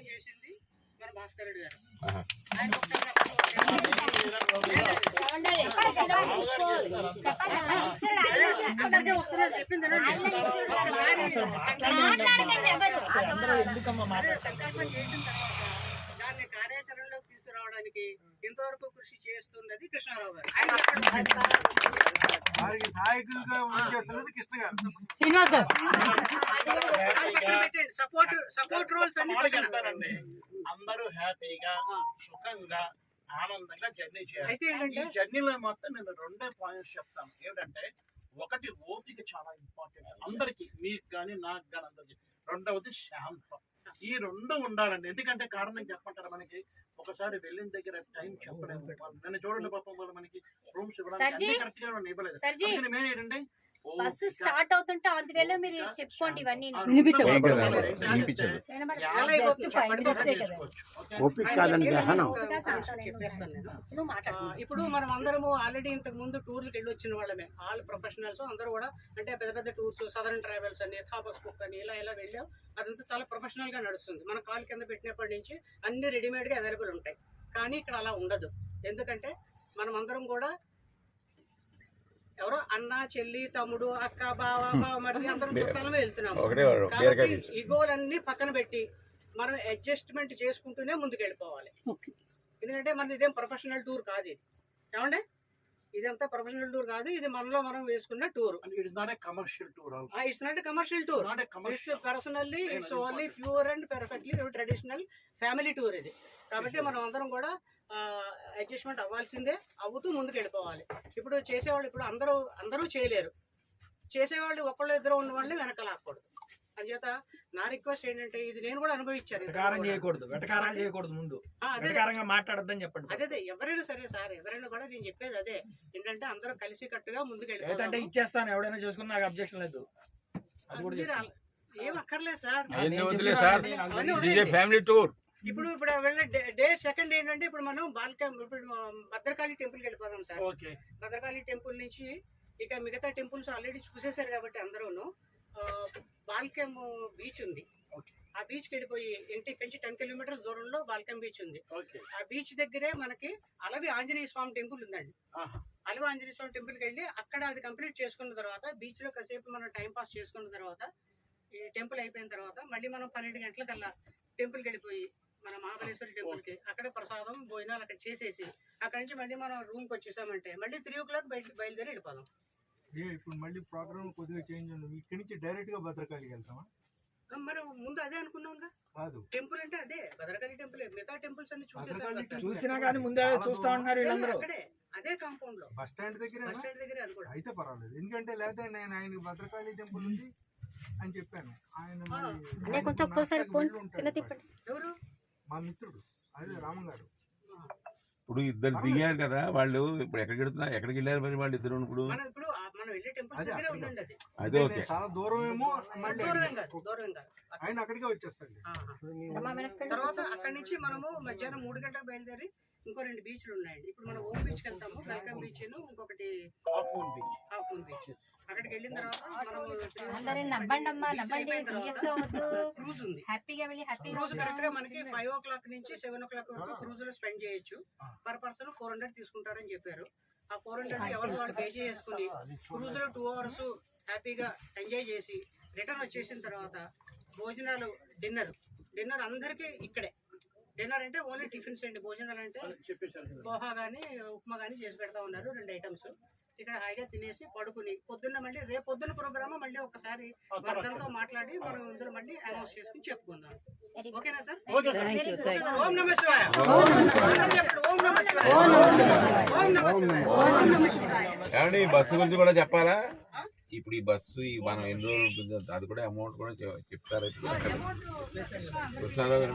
సంకల్పం చేసింది మన భాస్కర్ రెడ్డి గారు. సంకల్పం చేసిన తర్వాత దాన్ని కార్యాచరణలోకి తీసుకురావడానికి ఇంతవరకు కృషి చేస్తున్నది కృష్ణారావు గారు. సపోర్ట్ రోల్స్ అన్ని అందరూ హ్యాపీగా సుఖంగా ఆనందంగా జర్నీ చేయాలి. ఈ జర్నీలో మొత్తం నేను 2 పాయింట్స్ చెప్తాను. ఏమిటంటే ఒకటి ఓపిక చాలా ఇంపార్టెంట్ అందరికి, మీకు కానీ నాకు కానీ అందరికి. రెండవది శాంతం. ఈ 2 ఉండాలండి. ఎందుకంటే కారణం చెప్పంటారు, మనకి ఒకసారి వెళ్ళిన దగ్గర టైం చెప్పలేము. నన్ను చూడండి పాపం, వాళ్ళు మనకి రూమ్స్ ఇవ్వడానికి కరెక్ట్ గా ఇవ్వలేదు. అందుకని మేము ఏంటంటే బస్సు స్టార్ట్ అవుతుంటే అందువేళ మీరు చెప్పుకోండి ఇవన్నీ. ఇప్పుడు మనం అందరము ఆల్రెడీ ఇంతకు ముందు టూర్లకు వెళ్ళి వచ్చిన వాళ్ళమే, ఆల్ ప్రొఫెషనల్స్ అందరూ కూడా. అంటే పెద్ద పెద్ద టూర్స్, సదరన్ ట్రావెల్స్ అని, థాపస్ కుక్ అని ఇలా వెళ్ళాం. అదంతా చాలా ప్రొఫెషనల్ గా నడుస్తుంది. మన కాల్ కింద పెట్టినప్పటి నుంచి అన్ని రెడీమేడ్ గా అవైలబుల్ ఉంటాయి. కానీ ఇక్కడ అలా ఉండదు. ఎందుకంటే మనం అందరం కూడా ఎవరో అన్న, చెల్లి, తమ్ముడు, అక్క, బావ, మరి అందరం చుట్టాలమే వెళ్తున్నాము. కాబట్టి ఈ గోలన్నీ పక్కన పెట్టి మనం అడ్జస్ట్మెంట్ చేసుకుంటూనే ముందుకు వెళ్ళిపోవాలి. ఎందుకంటే మన ఇదేం ప్రొఫెషనల్ టూర్ కాదు. ఇది ఏమంటే ఇదంతా ప్రొఫెషనల్ టూర్ కాదు. ఇది మనలో మనం వేసుకున్న tour. It's not a commercial tour. It's not a commercial tour. It's personally, it's only pure and perfectly traditional family tour ఇది. కాబట్టి మనం అందరం కూడా అడ్జస్ట్మెంట్ అవ్వాల్సిందే, అవుతూ ముందుకు వెళ్ళిపోవాలి. ఇప్పుడు చేసేవాళ్ళు ఇప్పుడు అందరూ చేయలేరు. చేసేవాళ్ళు ఒకళ్ళు ఇద్దరు ఉన్న వాళ్ళని వెనక లాక్కూడదు. అంచేత నా రిక్వెస్ట్ ఏంటంటే, ఇది నేను కూడా అనుభవించాను. అదే ఎవరైనా సరే సార్, ఎవరైనా కూడా నేను చెప్పేది అదే ఏంటంటే, అందరూ కలిసి కట్టుగా ముందుకు వెళ్ళిపోవాలి. ఇచ్చేస్తాను, ఎవడైనా చూసుకుని నాకు అబ్జెక్షన్ లేదు. ఏం అక్కర్లేదు సార్, ఫ్యామిలీ టూర్. ఇప్పుడు వెళ్ళే డే సెకండ్ ఏంటంటే, ఇప్పుడు మనం ఇప్పుడు భద్రకాళి టెంపుల్కి వెళ్ళిపోదాం సార్. భద్రకాళి టెంపుల్ నుంచి ఇక మిగతా టెంపుల్స్ ఆల్రెడీ చూసేశారు కాబట్టి అందరూను. బాల్కెం బీచ్ ఉంది. ఆ బీచ్ కి వెళ్ళిపోయి ఇంటి నుంచి 10 కిలోమీటర్స్ దూరంలో బాల్కెం బీచ్ ఉంది. ఆ బీచ్ దగ్గరే మనకి అలవి ఆంజనేయ స్వామి టెంపుల్ ఉందండి. అలవి ఆంజనేయ స్వామి టెంపుల్కి వెళ్ళి అక్కడ అది కంప్లీట్ చేసుకున్న తర్వాత, బీచ్ లో కాసేపు మనం టైం పాస్ చేసుకున్న తర్వాత, ఈ టెంపుల్ అయిపోయిన తర్వాత మళ్ళీ మనం 12 గంటలకల్లా టెంపుల్కి వెళ్ళిపోయి మన మహాబలేశ్వరి టెంపుల్ కి అక్కడ ప్రసాదం భోజనాలు అక్కడ చేసేసి అక్కడి నుంచి మళ్ళీ మనం రూమ్ కి వచ్చేసామంటే మళ్ళీ 3 o'clock బయలుదేరి వెళ్ళిపోదాం. ఇప్పుడు మళ్ళీ ప్రోగ్రామ్ కొద్దిగా చేంజ్ ఉంది. ఇక్కడి నుంచి డైరెక్ట్ గా భద్రకాళికి వెళ్తామా? మరి ముందు అదే అనుకున్నాం కాదు. టెంపుల్ అంటే అదే భద్రకాళి టెంపుల్. మిగతా టెంపుల్స్ అన్ని చూసినా కానీ ముందే చూస్తా ఉన్నారు వీళ్ళందరూ. అదే కాంపౌండ్ లో బస్ స్టాండ్ దగ్గర అది కూడా అయితే పర్వాలేదు. ఎందుకంటే లేదా నేను ఆయన భద్రకాళి టెంపుల్ ఉంది అని చెప్పాను. ఆయన ఎవరు? మా మిత్రుడు, అదే రామన్ గారు. ఇప్పుడు ఇద్దరు దిగారు కదా వాళ్ళు. ఇప్పుడు ఎక్కడికి వెళ్తున్నారు, ఎక్కడికి వెళ్ళారు మరి వాళ్ళు ఇద్దరు? ఇప్పుడు అదే ఓకే, చాలా దూరం ఏమో. ఆయన అక్కడికే వచ్చేస్తాడు. తర్వాత అక్కడి నుంచి మనము మధ్యాహ్నం 3 గంటలకు బయలుదేరి ఇంకో 2 బీచ్లు ఉన్నాయండి. ఇప్పుడు మనం ఓం బీచ్ కి వెళ్తాము, వెల్కమ్ బీచ్, ఇంకొకటి హాఫ్ మూన్ బీచ్. అక్కడికి వెళ్ళిన తర్వాత క్రూజ్ ఉంది. క్రూజ్ కరెక్ట్ గా మనకి 5 o'clock నుంచి 7 o'clock వరకు క్రూజ్ లో స్పెండ్ చేయొచ్చు. పర్ పర్సన్ 400 తీసుకుంటారని చెప్పారు. ఆ 400 ఎవరు వాళ్ళు పే చేసుకుని క్రూజ్ లో 2 hours హ్యాపీగా ఎంజాయ్ చేసి రిటర్న్ వచ్చేసిన తర్వాత భోజనాలు, డిన్నర్ అందరికీ ఇక్కడే. డిన్నర్ అంటే ఓన్లీ టిఫిన్స్ అండి. భోజనాలు అంటే పోహా కానీ ఉప్మా కానీ చేసి పెడతా ఉన్నారు, 2 items. ఇక్కడ హాయిగా తినేసి పడుకుని పొద్దున్న మళ్ళీ రేపు పొద్దున్న ప్రోగ్రామ్ మళ్ళీ ఒకసారి వర్గంతో మాట్లాడి మనం ఇందులో మళ్ళీ అనౌన్స్ చేసుకుని చెప్పుకుందాం. ఓకేనా సార్? ఓం నమః శివాయ. ఏమండి బస్సు గురించి కూడా చెప్పాలా? ఇప్పుడు ఈ బస్సు మనం ఎన్ని రోజులు ఉంటుందో అది కూడా అమౌంట్ కూడా చెప్తారు. కృష్ణారావు గారు